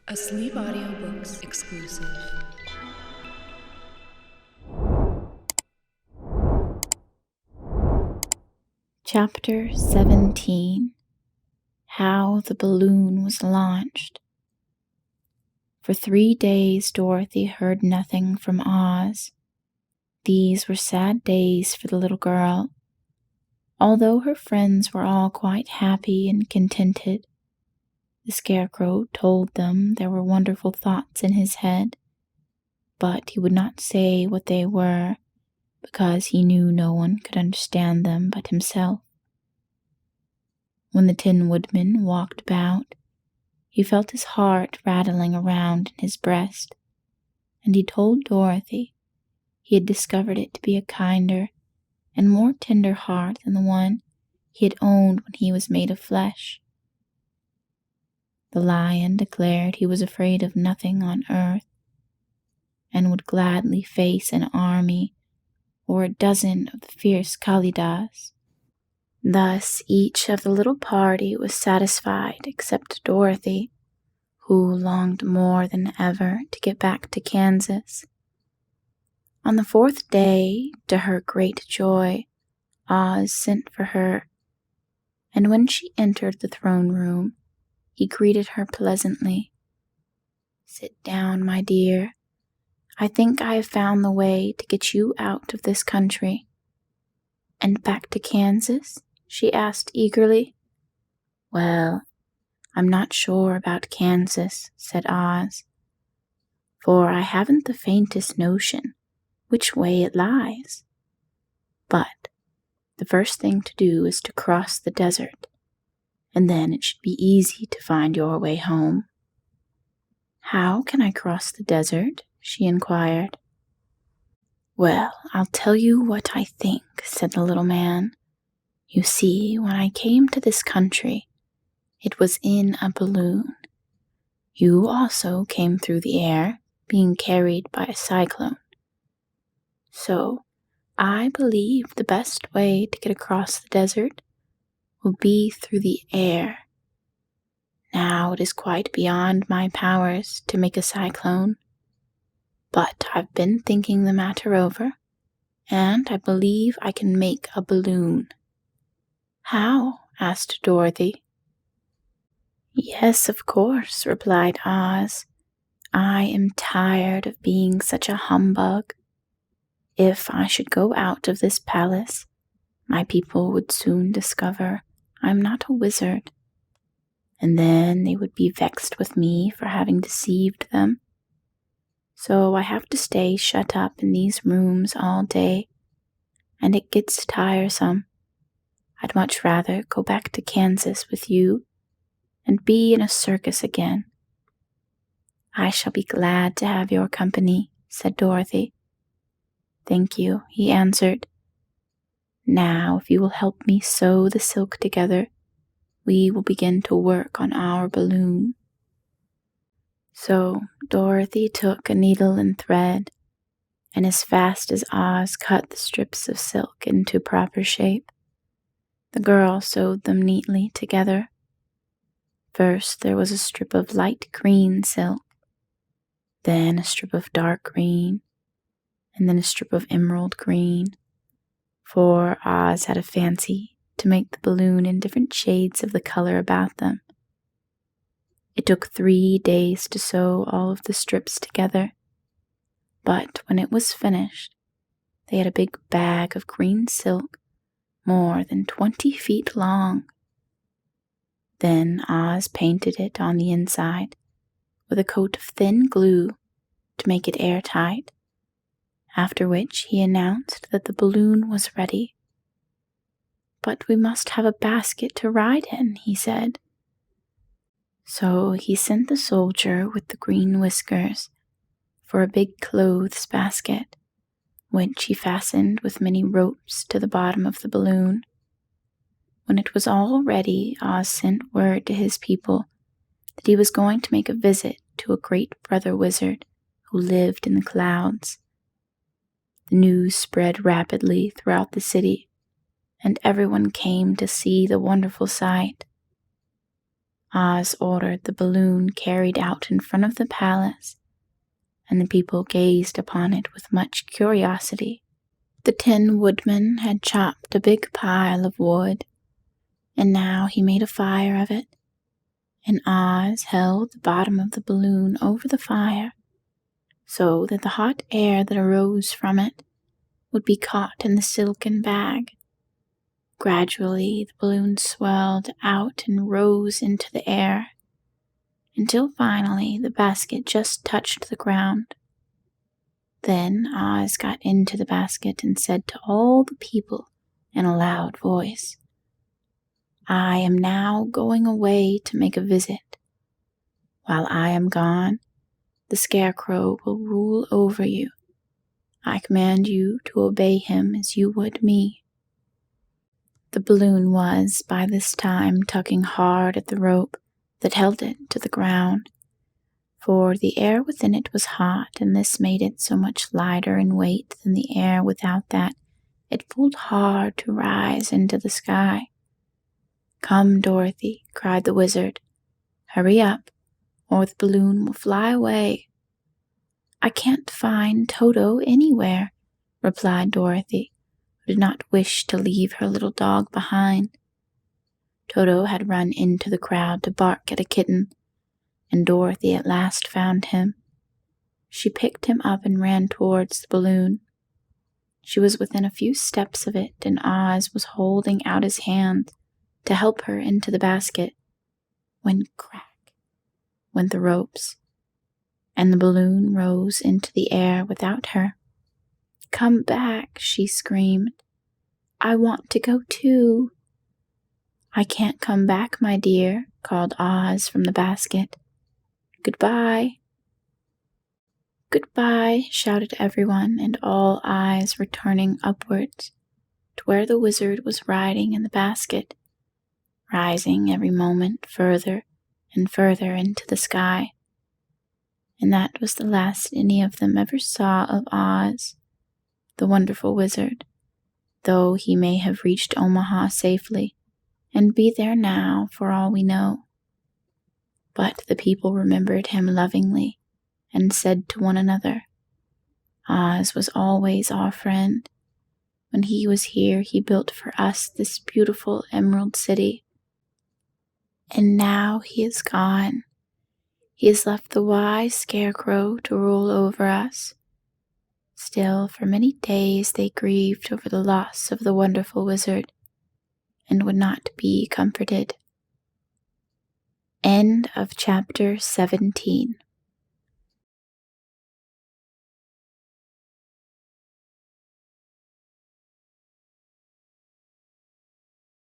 A Sleep Audiobooks exclusive. Chapter 17. How the Balloon Was Launched. For 3 days Dorothy heard nothing from Oz. These were sad days for the little girl. Although her friends were all quite happy and contented, the Scarecrow told them there were wonderful thoughts in his head, but he would not say what they were because he knew no one could understand them but himself. When the Tin Woodman walked about, he felt his heart rattling around in his breast, and he told Dorothy he had discovered it to be a kinder and more tender heart than the one he had owned when he was made of flesh. The Lion declared he was afraid of nothing on earth, and would gladly face an army or a dozen of the fierce Kalidas. Thus each of the little party was satisfied except Dorothy, who longed more than ever to get back to Kansas. On the 4th day, to her great joy, Oz sent for her, and when she entered the throne room, he greeted her pleasantly. "Sit down, my dear. I think I have found the way to get you out of this country." "And back to Kansas?" she asked eagerly. "Well, I'm not sure about Kansas," said Oz, "for I haven't the faintest notion which way it lies. But the first thing to do is to cross the desert, and then it should be easy to find your way home." "How can I cross the desert?" she inquired. "Well, I'll tell you what I think," said the little man. "You see, when I came to this country, it was in a balloon. You also came through the air, being carried by a cyclone. So, I believe the best way to get across the desert will be through the air. Now, it is quite beyond my powers to make a cyclone, but I've been thinking the matter over, and I believe I can make a balloon." "How?" asked Dorothy. "Yes, of course," replied Oz. "I am tired of being such a humbug. If I should go out of this palace, my people would soon discover I'm not a wizard, and then they would be vexed with me for having deceived them. So I have to stay shut up in these rooms all day, and it gets tiresome. I'd much rather go back to Kansas with you and be in a circus again." "I shall be glad to have your company," said Dorothy. "Thank you," he answered. "Now, if you will help me sew the silk together, we will begin to work on our balloon." So Dorothy took a needle and thread, and as fast as Oz cut the strips of silk into proper shape, the girl sewed them neatly together. First there was a strip of light green silk, then a strip of dark green, and then a strip of emerald green, for Oz had a fancy to make the balloon in different shades of the color about them. It took 3 days to sew all of the strips together, but when it was finished, they had a big bag of green silk more than 20 feet long. Then Oz painted it on the inside with a coat of thin glue to make it airtight, after which he announced that the balloon was ready. "But we must have a basket to ride in," he said. So he sent the soldier with the green whiskers for a big clothes basket, which he fastened with many ropes to the bottom of the balloon. When it was all ready, Oz sent word to his people that he was going to make a visit to a great brother wizard who lived in the clouds. The news spread rapidly throughout the city, and everyone came to see the wonderful sight. Oz ordered the balloon carried out in front of the palace, and the people gazed upon it with much curiosity. The Tin Woodman had chopped a big pile of wood, and now he made a fire of it, and Oz held the bottom of the balloon over the fire so that the hot air that arose from it would be caught in the silken bag. Gradually, the balloon swelled out and rose into the air, until finally the basket just touched the ground. Then Oz got into the basket and said to all the people in a loud voice, "I am now going away to make a visit. While I am gone, the Scarecrow will rule over you. I command you to obey him as you would me." The balloon was, by this time, tugging hard at the rope that held it to the ground, for the air within it was hot, and this made it so much lighter in weight than the air without that it pulled hard to rise into the sky. "Come, Dorothy," cried the wizard. "Hurry up, or the balloon will fly away." "I can't find Toto anywhere," replied Dorothy, who did not wish to leave her little dog behind. Toto had run into the crowd to bark at a kitten, and Dorothy at last found him. She picked him up and ran towards the balloon. She was within a few steps of it, and Oz was holding out his hand to help her into the basket, when crack went the ropes, and the balloon rose into the air without her. "Come back," she screamed. "I want to go too." "I can't come back, my dear," called Oz from the basket. "Goodbye." "Goodbye," shouted everyone, and all eyes were turning upwards to where the wizard was riding in the basket, rising every moment further and further into the sky. And that was the last any of them ever saw of Oz, the wonderful wizard, though he may have reached Omaha safely and be there now for all we know. But the people remembered him lovingly and said to one another, "Oz was always our friend. When he was here, he built for us this beautiful Emerald City. And now he is gone. He has left the wise Scarecrow to rule over us." Still, for many days they grieved over the loss of the wonderful wizard and would not be comforted. End of chapter 17.